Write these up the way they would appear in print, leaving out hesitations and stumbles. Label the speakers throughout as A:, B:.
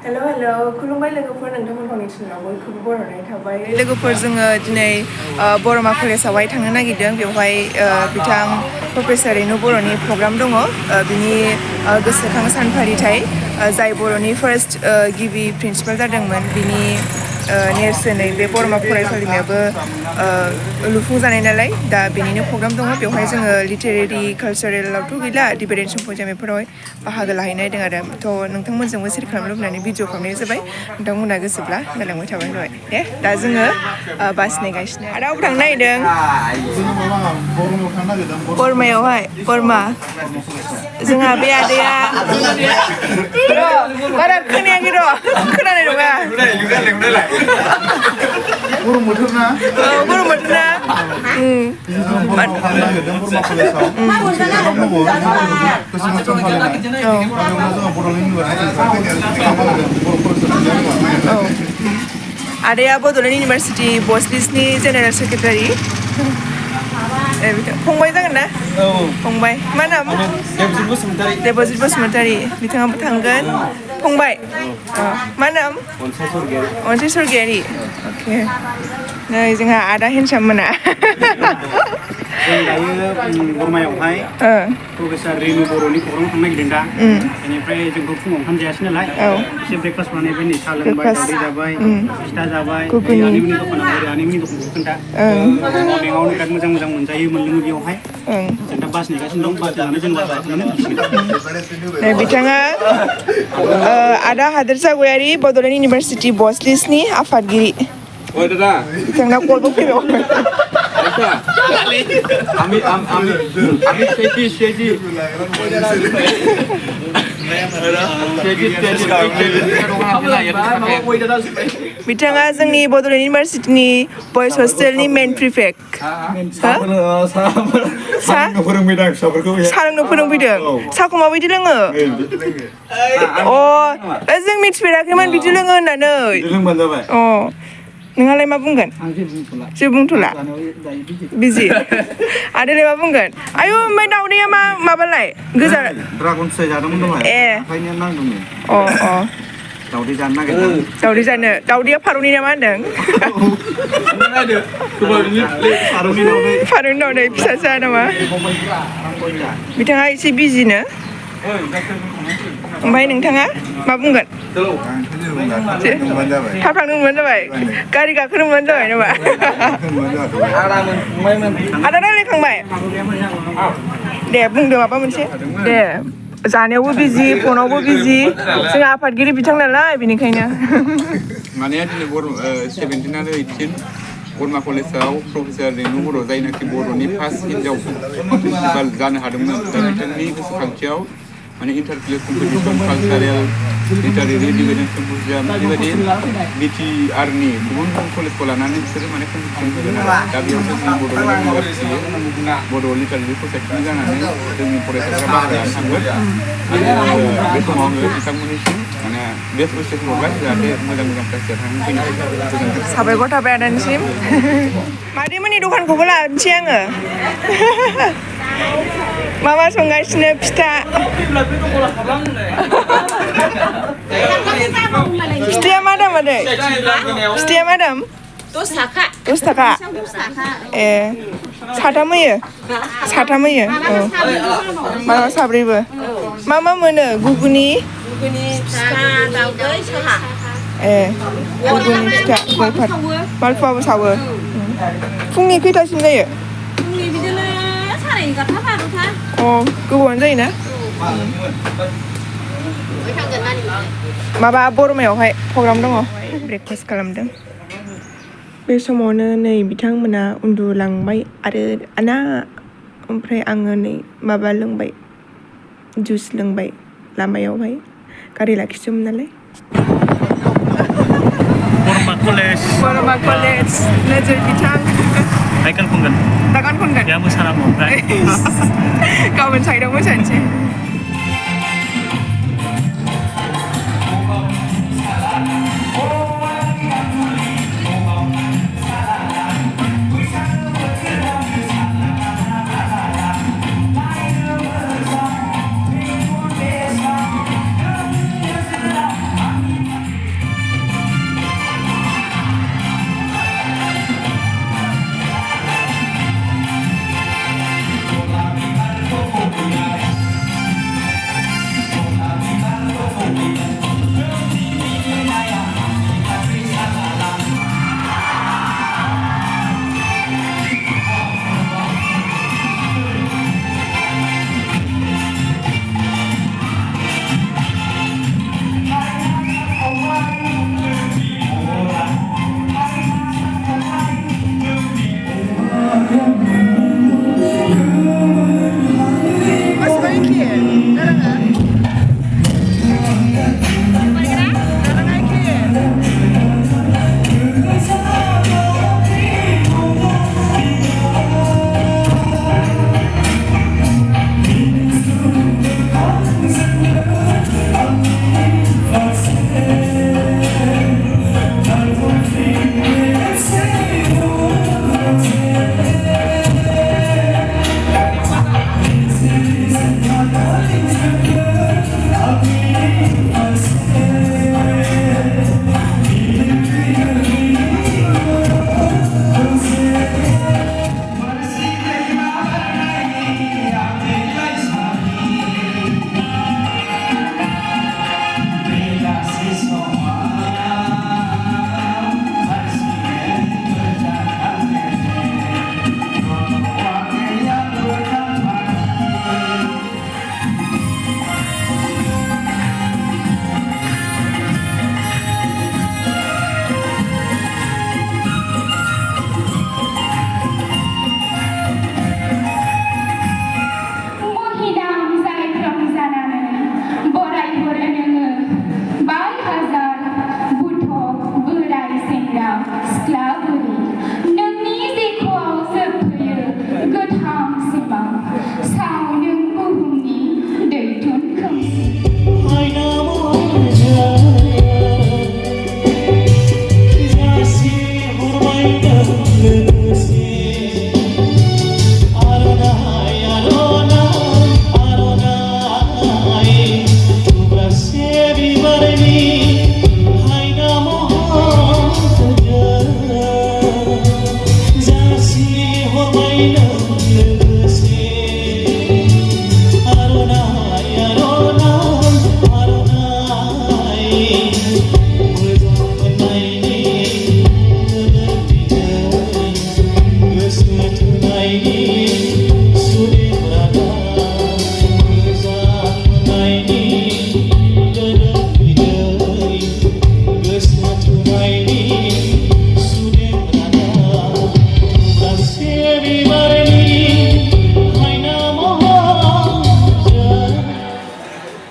A: हेल' खुलुमबाय लोगोफोर नोंथांमोनखौ मिथिनायाव बयखौबो बरायनाय थाबाय लोगोफोर जोङो दिनै बरमा कलेजावहाय थांनो नागिरदों बेवहाय बिथां प्रफेसार रेनु बर'नि प्रग्राम दङ बिनि गोसोखां सानफालिथाय जाय बर'नि फार्स्ट गिबि प्रिन्सिपाल जादोंमोन बिनि नेरसोनै बे बरमा फरायसालिमायाबो लुफुंजानाय नालाय दा बेनिनो प्रग्राम दङ बेवहाय जोङो लिटारेरि कालसारेलावथ' गैला डिबेट सिम्प'जियाम बेफोरावहाय बाहागो लाहैनो नागिरदों आरो थ' नोंथांमोनजोंबो सेयार खालामनो लुबैनानै भिडिअ खालामनाय जाबाय नोंथांमोनहा गोसोब्ला नायलांबाय थाबानो जाबाय दे दा जोङो बास नेगासिनो आरो अबाव थांनो नागिरदों बरमायावहाय बरमा जोंहा बे आदैया बारा खोनायाखै र' खोनानाय नङा
B: गरम बोथोर ना
A: गरम बोथोर ना आदाया बड'लेण्ड इउनिभार्सिटि बसलिसनि जेनेरेल सेक्रेटारि फंबाय जागोन ना फंबाय मा नाम देबजित बसुमतारी बिथाङाबो थांगोन फंबाय मा नाम अनसाय सरगियारि अके नै जोंहा आदा हेन्डसाम मोना
C: जों दायो बरमायावहाय प्रफेसार रेनु बर'नि प्रग्रामाव थांनो नागिरदों दा बेनिफ्राय जोंथ' फुङाव ओंखाम जायासै नालाय एसे ब्रेकफास्ट बानायबाय नै साहा लोंबाय दावदै जाबाय फिथा जाबाय आनैमोननि दखानाव आनैमोननि दखानखौ खोन्था मर्निंआवनो बिराद मोजां मोजां मोनजायो मोनलोङो बेयावहाय जों दा बास नेगासिनो दं बास नेनानै जों बास गाखोनानै
A: बिथाङा आदा हादोरसा गयारि बड'लेण्ड इउनिभार्सिटि बसलिसनि आफादगिरि बिथांना कलबो फैबाय बिथाङा जोंनि बड'लेण्ड इउनिभार्सिटिनि बयस हस्टेलनि मेन प्रिफेक्ट साहा लोंनो फोरोंफैदों साहाखौ माबायदि लोङो जों मिथिफेराखैमोन बिदि लोङो होननानै अ नोंहालाय मा बुंगोन जेबो बुंथ'ला बिजि आदालाय मा बुंगोन आयु ओमफ्राय दावदैया माबालाय गोजा
C: ड्रागन फिथाइ जादोंमोन दहाय ओंखायनो नांदोंमोन दावदै जानो नागिरदों
A: दावदै जानो दावदैया फारौनि ना मा होनदों फारौनि दावदै फिसा फिसा नामा बिथाङा एसे बिजिनो ओमफ्राय नोंथाङा मा बुंगोन थाब थांनो मोनबानो जाबाय गारि गाखोनो मोनबानो जाबाय नामा आदा रायलायखांबाय दे बुंदो माबा मोनसे दे जानायावबो बिजि फनावबो बिजि जोंहा आफादगिरि बिथां नालाय बेनिखायनो
D: माने दिनै 17 आरो 18 बरमा कलेजाव प्रफेसार रेनु बर' जायनाखि बर'नि फार्स्ट हिन्जाव प्रिन्सिपाल जानो हादोंमोन दा बिथांनि गोसोखांथियाव माने इन्टारक्लास कम्पिटिसन कालसारेल लिटारेरि डिबेट सिम्प'जियाम बेबायदि बिटिआरनि गुबुन गुबुन कलेजखौ लानानै बिसोरो माने कम्पिटिसन होगोन आरो दा बेयावसो जोंनि बड'लेण्ड इउनिभार्सिटि बड' लिटारेरि ससाइटिनि जानानै जोंनि फरायसाफ्रा बाहागो लानो थांगोन आरो बे समाव आङो बिथांमोननिसिम माने बेस्ट उइसेस हरबाय जाहाथे मोजां मोजां क्लासफोर थांनो फैनो हायो
A: साबायखर थाबाय आदानिसिम मादैमोननि दखानखौबो लानोसै आङो मामा संगासिनो फिथा फिथाया मा दाम आदै फिथाया मा दाम 10 थाखा ए साथाम होयो मालाबा साब्रैबो मा मोनो घुगुनि ए घुगुनि फिथा गय फाथ मालपुवाबो सावो फुंनि खैथासिम जायो गोबावानो जायोना माबा बरमायावहाय प्रग्राम दङ ब्रेकफास्ट खालामदों बे समावनो नै बिथांमोना उन्दुलांबाय आरो ओमफ्राय आङो नै माबा लोंबाय जुइस लोंबाय लामायावहाय गारि लाखिदोंमोन नालाय बरमा कलेज नोजोर बिथां दा गान खनगोन मोसानांगौ ओमफ्राय गाबोन साइडआव मोसानोसै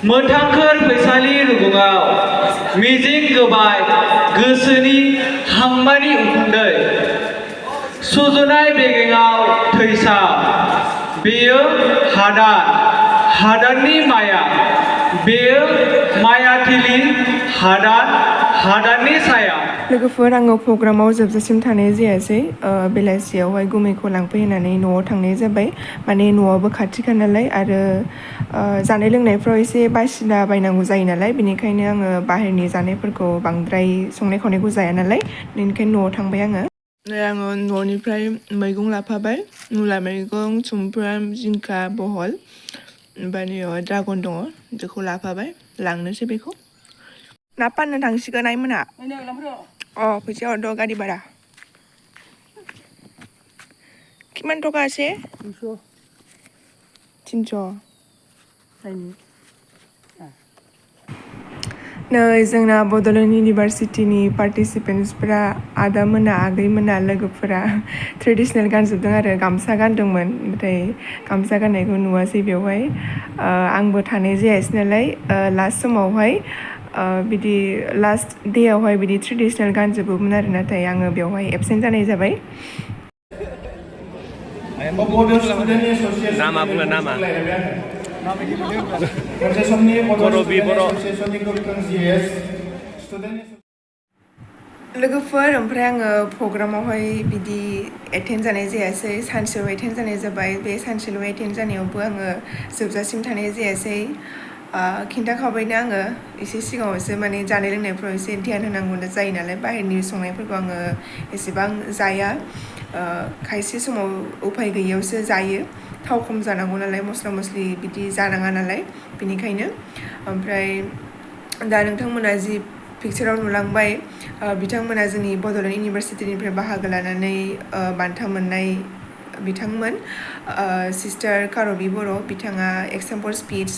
B: मोनथांखोर फैसालि रुगुङाव मिजिं गोबाय गोसोनि हांमानि उखुन्दै सुजुनाय बेगेङाव थैसा बेयो हादाननि माया बेयो मायाथिलि हादाननि साया
A: लोगोफोर आङो प्रग्रामाव जोबजासिम थानाय जायासै बेलासियावहाय गुमैखौ लांफैनानै न'आव थांनाय जाबाय माने न'आवबो खाथिखा नालाय आरो जानाय लोंनायफ्राव एसे बासिला बायनांगौ जायो नालाय बेनिखायनो आङो बाहेरनि जानायफोरखौ बांद्राय संनाय खावनायखौ जाया नालाय बेनिखायनो न'आव थांबाय आङो न'निफ्राय मैगं लाफाबाय मुला मैगं सुमफ्राम जिंखा बहल ओमफ्राय नैयाव ड्रागन दङ बेखौ लाफाबाय लांनोसै बेखौ ना फाननो थांसिगोन आइमोना फैसा हरद' गारि भारा किमान टका আছে 300 नै जोंना बड'लेण्ड इउनिभारसिटिनि पार्टिसिपेन्टसफोरा आदामोना आगैमोना लोगोफोरा ट्रेडिसनेल गानजोबदों आरो गामसा गानदोंमोन ओमफ्राय गामसा गाननायखौ नुवासै बेवहाय आंबो थानाय जायासै नालाय लास्ट समावहाय बिदि लास्ट डेआवहाय बिदि ट्रेडिसनेल गानजोबोमोन आरो नाथाय आङो बेवहाय एबसेन्ट जानाय जाबाय
E: नामा बुङो नामा
A: लोगोफोर ओमफ्राय आङो प्रग्रामावहाय बिदि एटेन्ड जानाय जायासै सानसेल' एटेन्ड जानाय जाबाय बे सानसेल' एटेन्ड जानायावबो आङो जोबजासिम थानाय जायासै खिन्थाखाबायना आङो एसे सिगाङावसो माने जानाय लोंनायफ्राव एसे ध्यान होनांगौ जायो नालाय बाहेरनि संनायफोरखौ आङो एसेबां जाया खायसे समाव उफाय गैयैयावसो जायो थाव खम जानांगौ नालाय मस्ला मस्लि बिदि जानाङा नालाय बेनिखायनो ओमफ्राय दा नोंथांमोना जि पिक्चाराव नुलांबाय बिथांमोना जोंनि बड'लेण्ड इउनिभारसिटिनिफ्राय बाहागो लानानै बान्था मोननाय बिथांमोन सिस्टार कारबि बर' बिथाङा एक्जाम्पल स्पिच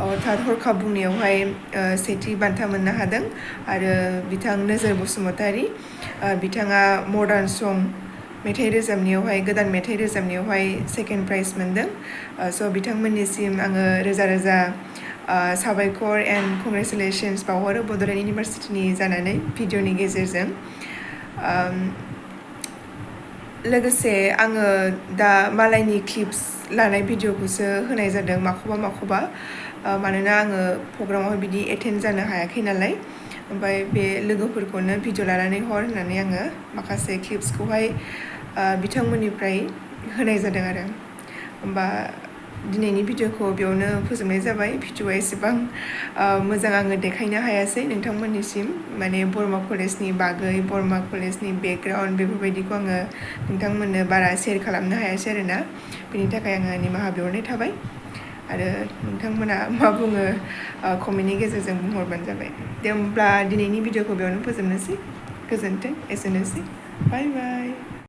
A: अर्थात हरखाब बुंनायावहाय सेथि बान्था मोननो हादों आरो बिथां नोजोर बसुमतारी बिथाङा मडार्न सं मेथाइ रोजाबनायावहाय गोदान मेथाइ रोजाबनायावहाय सेकेन्ड प्राइज मोनदों स' बिथांमोननिसिम आङो रोजा रोजा साबायखर एन्ड कंग्रेचुलेसन्स बावहरो बड'लेण्ड इउनिभारसिटिनि जानानै भिडिअनि गेजेरजों लोगोसे आङो दा मालायनि क्लिप्स लानाय भिडिअखौसो होनाय जादों माखौबा मानोना आङो प्रग्रामावहाय बिदि एटेन्ड जानो हायाखै नालाय ओमफ्राय बे लोगोफोरखौनो भिडिअ लानानै हर होननानै आङो माखासे क्लिप्सखौहाय बिथांमोननिफ्राय होनाय जादों आरो होमबा दिनैनि भिडिअखौ बेयावनो फोजोबनाय जाबाय भिडिअआ एसेबां मोजां आङो देखायनो हायासै नोंथांमोननिसिम माने बरमा कलेजनि बागै बरमा कलेजनि बेकग्राउन्ड बेफोरबायदिखौ आङो नोंथांमोननो बारा शेयार खालामनो हायासै आरोना बेनि थाखाय आङो निमाहा बिहरनाय थाबाय आरो नोंथांमोना मा बुङो कमेन्टनि गेजेरजों बुंहरबानो जाबाय दे होमब्ला दिनैनि भिडिअखौ बेयावनो फोजोबनोसै गोजोन्थों एसेनोसै बाय बाय